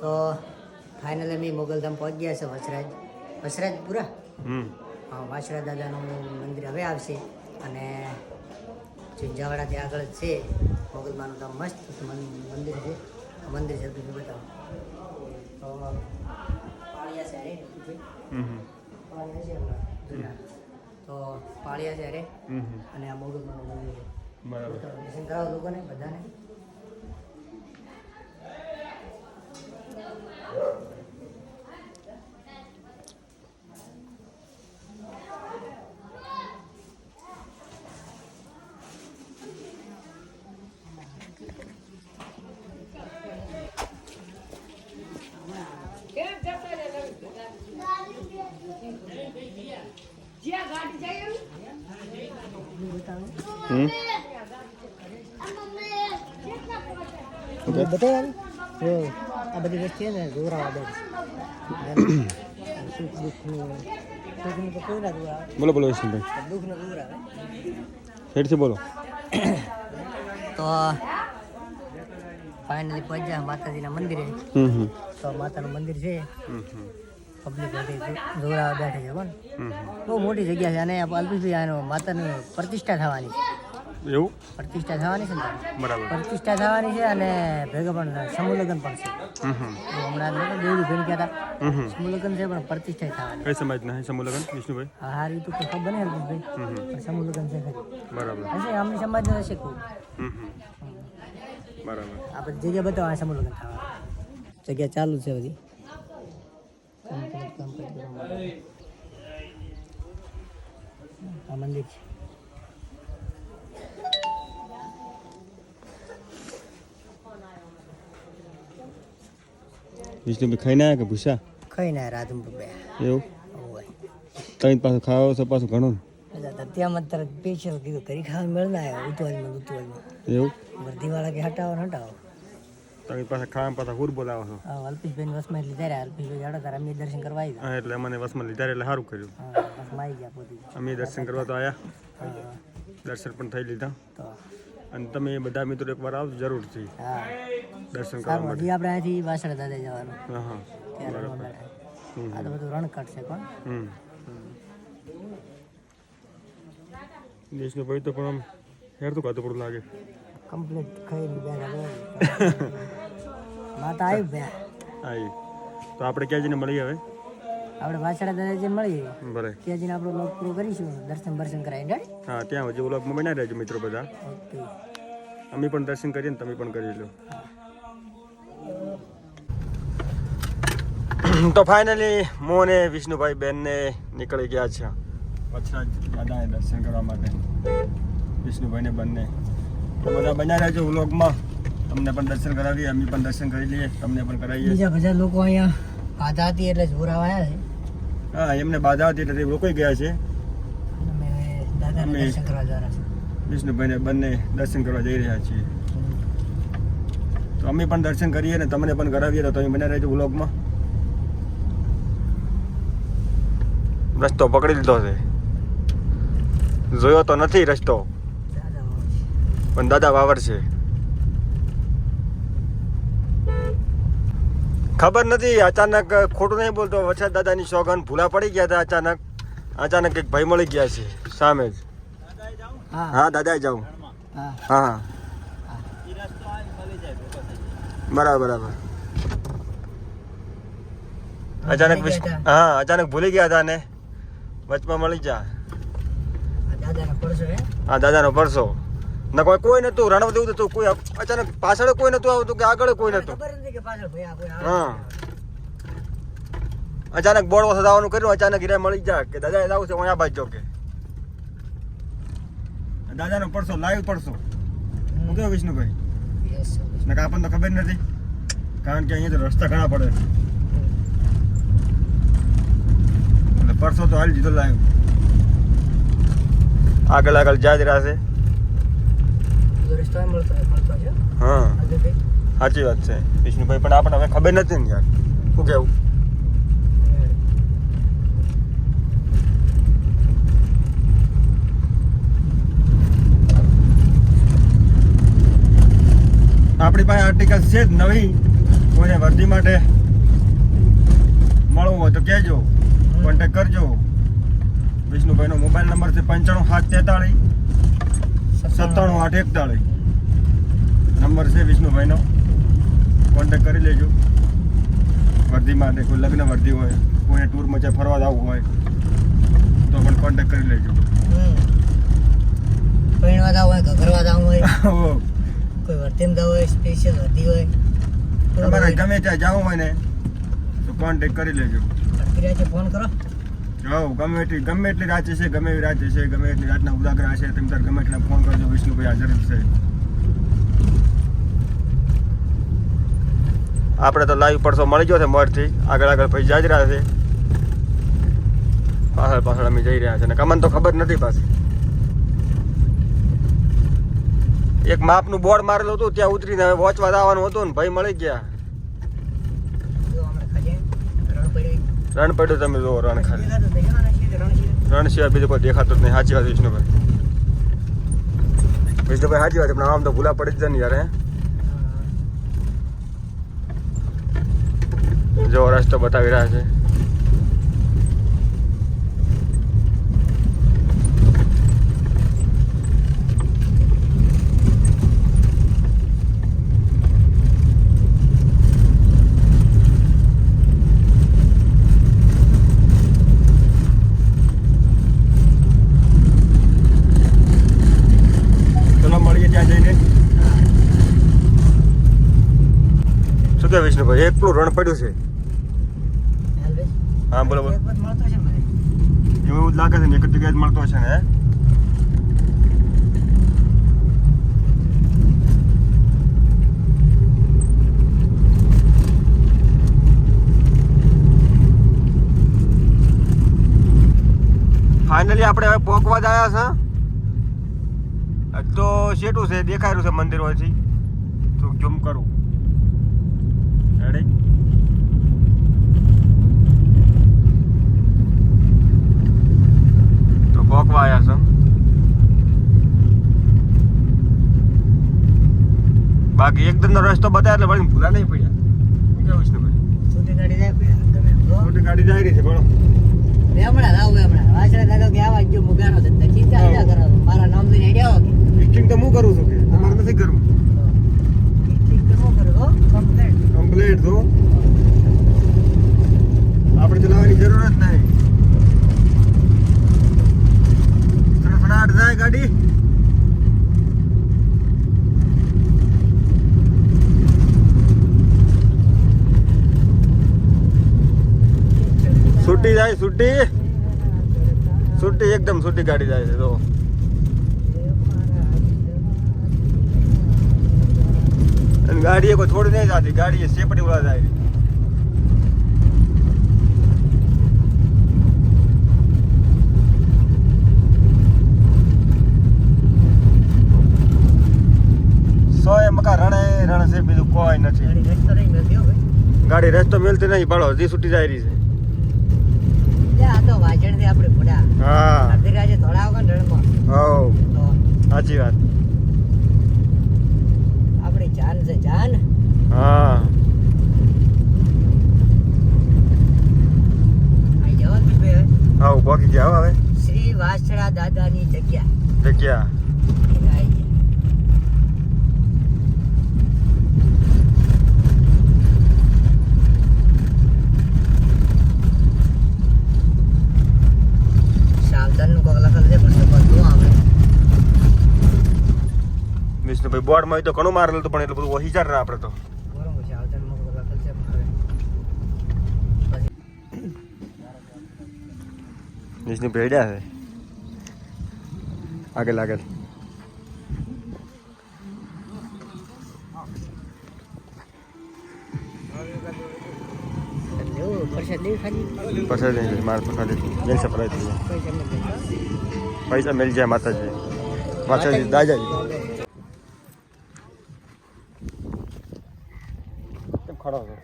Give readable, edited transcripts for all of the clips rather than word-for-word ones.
તો ફાઇનલી અમે મોગલધામ પહોંચી ગયા છે વસરાજપુરા. હા, વાછરા દાદાનું મંદિર હવે આવશે અને ચિંજાવાડાથી આગળ જ છે મોગલમાનું તો મસ્ત મંદિર છે. મંદિર છે તમે બતાવો તો પાળિયા છે રે પાળિયા છે જૂના તો પાળિયા છે રે અને આ મોગલમાનું મંદિર છે. બરાબર દર્શન કરાવો લોકોને બધાને. બતાવ્યા આ બધી વસ્તુ છે ને જોરાવા સુખ દુઃખનું તો કોઈ ના જોરાવે. બોલો બોલો વિષ્ણુભાઈ, દુઃખનું જોરાવે હેડથી બોલો. તો ફાઇનલી પહોંચ્યા માતાજીના મંદિરે. તો માતાનું મંદિર છે, પબ્લિક બધી જોરાવા બેઠે છે પણ બહુ મોટી જગ્યા છે અને અલ્પેશભાઈ આનો માતાની પ્રતિષ્ઠા થવાની છે. એવું પ્રતિષ્ઠા થવાની છે ને બરાબર પ્રતિષ્ઠા થવાની છે અને ભેગા પણ સમૂહ લગ્ન પણ છે. હમણાં દેવડી ભાઈ કહેતા સમૂહ લગ્ન છે પણ પ્રતિષ્ઠા થવાની. કઈ સમાજના હે સમૂહ લગ્ન વિષ્ણુભાઈ? હા હારી તો ખબર બને ભાઈ પણ સમૂહ લગ્ન છે ખરી. બરાબર હશે અમની સમાજને હશે ખૂબ. બરાબર આ બધી જગ્યા બતાવવા સમૂહ લગ્ન થવા જગ્યા ચાલુ છે બધી. આ મંદિર છે. વિષ્ણુભાઈ ખાઈને આવ્યા કે ભૂસા? ખાઈ ના રાત બે એવું ત્રણ પાછું ખાવા છે પાછું ઘણું ત્યાં મત તરત સ્પેશિયલ કીધું કરી ખાવાનું મળે ને ઉતવાજમાં એવું વર્ધીવાળા કે હટાવો ને હટાવો. તમે પાછા ખાવા પાછા હુર બોલાવો છો. હા અલ્પેશભાઈ વસમાં એટલે ત્યારે અલ્પેશભાઈ જાડો તારા અમે દર્શન કરવા આવી હા એટલે અમને વસમાં લીધા એટલે સારું કર્યું. હા વસમાં આવી ગયા પોતે. અમે દર્શન કરવા તો આવ્યા, હા દર્શન પણ થઈ લીધા તો અને તમે બધા મિત્રો એકવાર આવજો જરૂરથી હા દર્શન કરવા સારું માટે. હજી આપણે અહીંથી વાસણા દાદા જવાનું હા હા ત્યારે ન બેઠાય. આ તો બધું રણકટ છે પણ વિષ્ણુભાઈ તો પણ આમ હેરતું ખાતું પડું લાગે. કમ્પ્લીટ ખાઈને બેઠા માતા આવી બે હા તો આપણે ક્યાં જઈને મળીએ હવે? આપણે વાછડા દાદા જે મળીએ બરે ત્યાં જઈને આપણે લોક પૂરું કરીશું દર્શન બર્શન કરાવીને. હા ત્યાં હજી વ્લોગમાં બનાવી રહેજો મિત્રો બધા. ઓકે અમે પણ દર્શન કરીએ ને તમે પણ કરી લો. તો ફાઇનલી હું અને વિષ્ણુભાઈ બેનને નીકળી ગયા છે વછરાજ દાદાએ દર્શન કરવા માટે. વિષ્ણુભાઈને બંને તો બધા બનાવી રહેજો વ્લોગમાં. તમને પણ દર્શન કરાવીએ, અમે પણ દર્શન કરી લઈએ, તમને પણ કરાવીએ. બીજા બધા લોકો અહીંયા બાધા હતી એટલે જોરાવા આવ્યા છે. હા એમને બાધા હતી એટલે રોકાઈ ગયા છે. અમે દાદાને દર્શન કરવા જવાના છે. વિષ્ણુભાઈને બંને દર્શન કરવા જઈ રહ્યા છીએ. તો અમે પણ દર્શન કરીએ ને તમને પણ કરાવીએ તો તમે બનાવી રહેજો વ્લોગમાં. રસ્તો પકડી લીધો છે, જોયો તો નથી રસ્તો પણ દાદા વાવર છે. ખબર નથી અચાનક, ખોટું નહીં બોલતો, વછરાજ દાદાની સોગન ભૂલા પડી ગયા હતા. અચાનક એક ભાઈ મળી ગયા છે સામે જ. હા દાદા જાઉં. હા બરાબર બરાબર. અચાનક ભૂલી ગયા હતા ને વચમાં મળી જા. હા દાદાનો પરસો ના કોઈ નતું, રણવ દેવું હતું કોઈ. અચાનક પાછળ કોઈ નતું આવતું કે આગળ કોઈ નતું. હા અચાનક બોર્ડ વખત આવવાનું કર્યું, અચાનક હીરા મળી જા કે દાદા આવું છે અહીંયા બાજુ કે દાદાનો પરસો લાઈવ પરસો. હું કેવું વિષ્ણુભાઈ ને આપણને તો ખબર નથી કારણ કે અહીંયા તો રસ્તા ઘણા પડે એટલે પરસો તો હાલી દીધો લાઈવ. આગળ આગળ જાય જ રહેશે. હા સાચી વાત છે વિષ્ણુભાઈ, પણ આપણને હવે ખબર નથી ને યાર. શું કેવું? આપણી પાસે આર્ટિકલ છે જ નવી કોઈને વર્દી માટે મળવું હોય તો કહેજો, કોન્ટેક્ટ કરજો. વિષ્ણુભાઈનો મોબાઈલ નંબર છે 95 743 97 841 નંબર છે વિષ્ણુભાઈનો. કોન્ટેક્ટ કરી લેજો. વર્દી માટે કોઈ લગ્ન વર્દી હોય, કોઈને ટૂરમાં જ્યાં ફરવા જવું હોય તો પણ કોન્ટેક્ટ કરી લેજો. પૈણવા જવું હોય, ઘરવા જવું હોય, કોઈ વર્તીમ જવું હોય, સ્પેશિયલ વર્દી હોય, તમારે ગમે ત્યાં જવું હોય ને તો કોન્ટેક્ટ કરી લેજો. ફોન કરો. ગમે એટલી રાતે છે, ગમે એવી રાતે છે, ગમે એટલી રાતના ઉજાગરા છે, તમે તાર ગમે એટલા ફોન કરજો. વિષ્ણુભાઈ હાજર જ છે. આપણે તો લાઈવ પડસો મળી ગયો છે મળથી. આગળ ભાઈ જાય જ રહ્યા છે, પાછળ અમે જઈ રહ્યા છે. અને કમન તો ખબર નથી પાછી. એક માપનું બોર્ડ મારેલું હતું, ત્યાં ઉતરીને હવે વોચવા જવાનું હતું ને ભાઈ મળી ગયા. રણ પડ્યું, તમે જુઓ રણ ખાલી. રણ સિવાય બીજું કોઈ દેખાતું જ નહીં. સાચી વાત વિષ્ણુભાઈ. વિષ્ણુભાઈ સાચી વાત, પણ આમ તો ભૂલા પડી જ જાય ને યાર. જો રસ્તો બતાવી રહ્યા છે. ચલો મળીએ ત્યાં જઈને. શું કે વિષ્ણુભાઈ, એકલું રણ પડ્યું છે? હા બોલો બોલો. એવું જ લાગે છે ને, એક જ જગ્યાએ જ મળતો હશે ને. ફાઇનલી આપણે હવે પોકવા જ આવ્યા છે. તો શેટું છે દેખાય રહ્યું છે મંદિર હોયથી. તો ઝૂમ કરું. રેડી? પોકવા આવ્યા છો. બાકી એકદમ રસ્તો બતાવે એટલે વળી ભૂલા નહીં પડ્યા. શું કેવું છે ભાઈ? છોટી ગાડી જાય મોટી ગાડી જાય રહી છે પણ હમણાં વાસણા દાદા કે આવા ગયો મુગાનો ધંધા ચિંતા ના કરો. મારા નામ થી રેડી આવો કે પિકિંગ તો હું કરું છું કે તમારે નથી કરવું. ઠીક તો હું કરું કમ્પ્લીટ તો આપણે ચલાવવાની જરૂર જ નહીં. ફટાફટ જાય ગાડી. છૂટી જાય, છૂટી એકદમ છૂટી ગાડી જાય છે. તો ગાડીએ કોઈ થોડી નહીં જતી, ગાડીએ સેપટી ઉડા જાય. મકા રણ છે, બીજું કોઈ નથી. ગાડી રસ્તો મેલતી નહીં, પણ હજી છૂટી જાય રહી છે. હા સાચી વાત. આપણી જાન છે જાન. હા હા પોકી ગયા હવે. શ્રી વાછડા દાદાની જગ્યા. વિષ્ણુભાઈ બોર્ડ માં તો ઘણું મારેલું હતું, પણ એટલું બધું ઓહિચાર ના આપણે તો. વિષ્ણુ ભેડ્યા છે આગળ આગળ. પછી મારે તો ખાલી જૈસે પૈસા મિલ જાય માતાજી દાદાજી. ખડો છે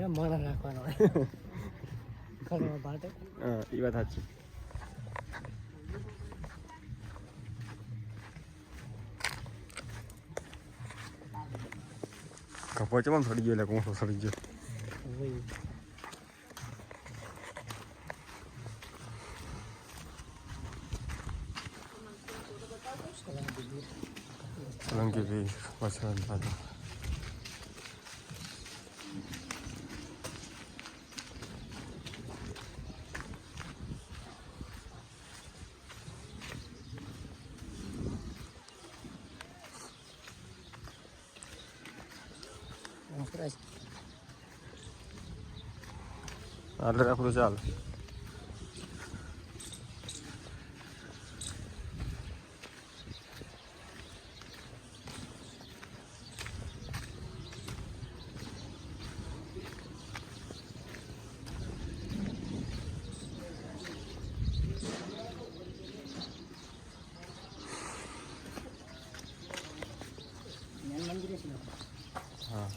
એવું રાખવાનો એ વાત સાચી. કપો ચમન સડી ગયો એટલે કોણ સડી ગયો સોલંકી ભાઈ વસરાજ દાદા આટલે આપણું ચાલે હા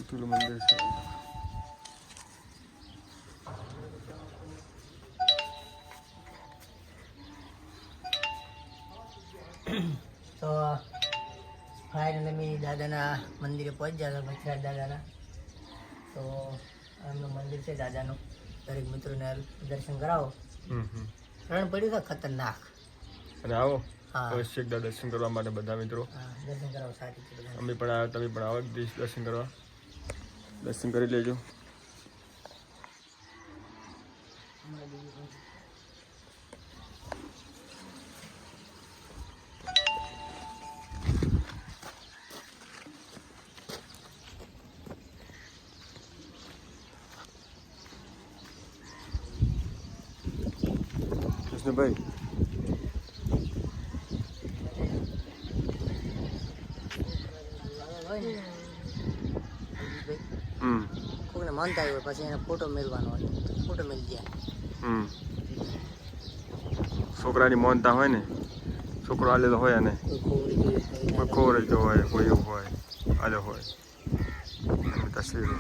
પેલું મંદિર છે તો ફાઇનલી અમે દાદાના મંદિરે પહોંચ્યા હતા વચરાજ દાદાના. તો એમનું મંદિર છે દાદાનું, દરેક મિત્રોને દર્શન કરાવો. રણ પડ્યું તો ખતરનાક. અને આવો હા અવશ્ય દર્શન કરવા માટે બધા મિત્રો. હા દર્શન કરાવો સારી રીતે. અમે પણ આવ્યા, તમે પણ આવો દર્શન કરવા. દર્શન કરી લેજો. કૃષ્ણભાઈ કોઈને માનતા હોય પછી એને ફોટો મેળવાનો હોય, ફોટો મેળવી જાય. છોકરાની માનતા હોય ને, છોકરો આલેલો હોય અને કોઈ ખોર જો હોય, કોઈ એવું હોય આલે હોય એની તસવીરો.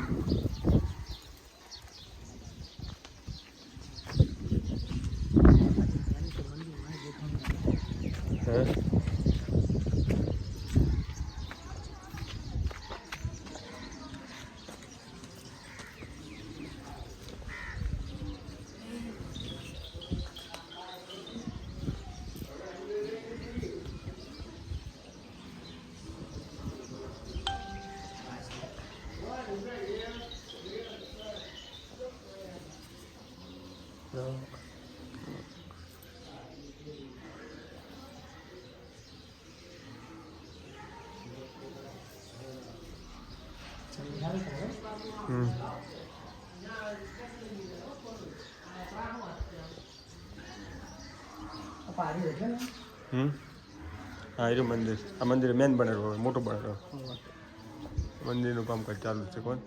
હા એ મંદિર, આ મંદિર મેન બનેલું હોય, મોટું બનેલું. મંદિરનું કામકાજ ચાલુ છે. કોણ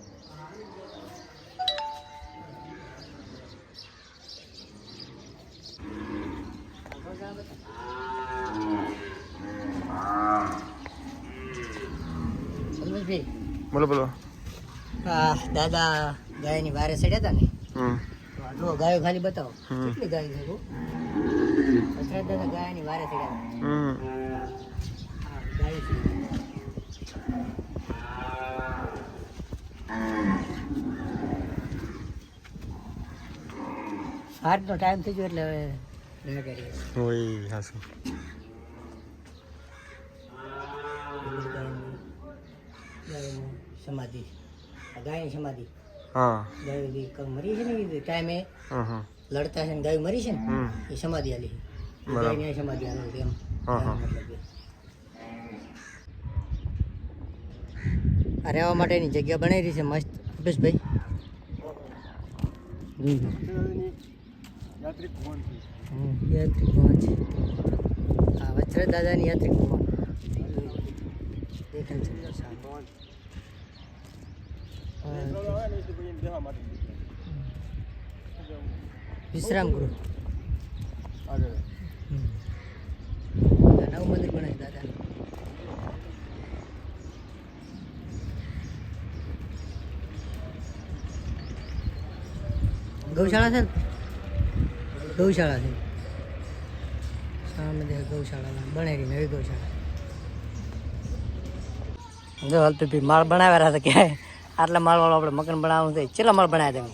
બોલો બોલો. દાદા ગાયની વારે ચડ્યા હતા ને, જો ગાયો ખાલી બતાવો કેટલી ગાય છે. વચરાજ દાદા ગાયની વારે ચડ્યા હતા. ગાયો છે. હાથનો ટાઈમ થઈ ગયો એટલે હવે ના કરીએ. હોય હાસું. સમાધિ, ગાયની સમાધિ. હા ગાયો મરી છે ને એ ટાઈમે લડતા છે ને ગાય મરી છે ને એ સમાધિ આલી. ગાયની સમાધિ આલી એમ. આ રહેવા માટેની જગ્યા બનાવી છે મસ્ત. અભેશભાઈ યાત્રિક ભવન છે. યાત્રિક ભવન છે. હા વચરાજ દાદાની યાત્રિક ભવન દેખાય છે સામે. ભવન. હા, પેટ્રોલ આવે ને એ પછી એને દેવા માટે વિશ્રામ ગૃહ. આગળ નવું મંદિર બનાવ્યું દાદા. ગૌશાળા છે ને? ગૌશાળા છે સામે દેખ ગૌશાળા બનાવી નવી ગૌશાળા. જો હલપી માળ બનાવ્યા હતા કે આટલા માળ વાળો આપણે મકાન બનાવવું છે. કેટલા માળ બનાવ્યા તમે?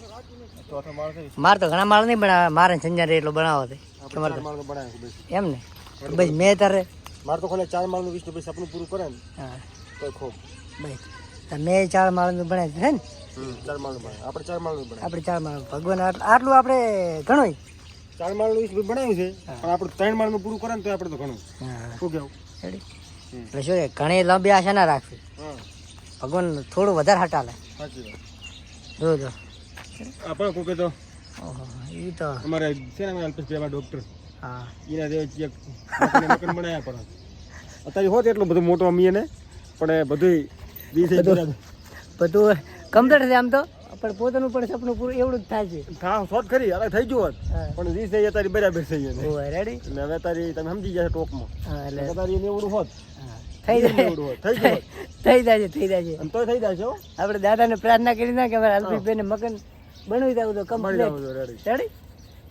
ચોથો માળ છે. માર તો ઘણા માળ નહીં બનાવ્યા, મારે સંજય રે એટલો બનાવો છે આપણે 4 માળનો બનાવ્યો છે બસ. એમ ને તો બસ મેં તારે મારે તો ખાલી 4 માળનું વિષ્ણુ ભાઈ સપનું પૂરું કરે ને હા તો ખૂબ. બસ તો મેં 4 માળનું બનાવ્યું છે ને. 4 માળનું બનાવે. આપણે 4 માળનું બનાવે. આપણે 4 માળ ભગવાન આટલું આપણે ઘણું 4 માળનું વિષ્ણુ બનાવ્યું છે પણ આપણે 3 માળનું પૂરું કરે ને તો આપણે તો ઘણું. હા શું કેવું? રેડી એટલે શું કે ઘણી લાંબી આશા ના રાખવી. હા ભગવાન થોડું વધારે હટાલે સાચી વાત. જોજો. આપણે કોઈ તો ઓહો એ તો અમારે છે ને અલ્પેશભાઈ ડૉક્ટર હા એના જેવા ચેક મકાન બનાવ્યા પણ અત્યારે હોત એટલો બધો મોટો અમી એને પણ એ બધું દિવસે બધું કમ્પ્લીટ છે આમ તો પણ પોતાનું પણ સપનું પૂરું એવડું જ થાય છે. હા શોધ કરી હવે થઈ ગયું હોત હા પણ દિવસે અત્યારે બરાબર થઈ ગયું ઓહ રેડી એટલે હવે તારી તમે સમજી ગયા ટોપમાં હા એટલે તારી એને એવડું હોત હા થઈ જાય એવડું હોત થઈ ગયું હોત. થઈ જાય છે થઈ જાય છે. અને તોય થઈ જાય છે હો. આપણે દાદાને પ્રાર્થના કરી ના કે અમારે અલ્પીભાઈને મકાન બનાવી દેવું તો મળી કમ્પ્લીટ જાવ રેડી રેડી.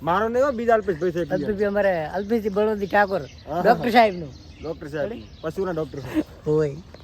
મારો નહીં હો બીજા અલ્પેશભાઈ છે અલ્પીભાઈ અમારે અલ્પીજી બળવંતી ઠાકોર હા. ડૉક્ટર સાહેબનું ડૉક્ટર સાહેબ પશુના ડૉક્ટર સાહેબ હોય.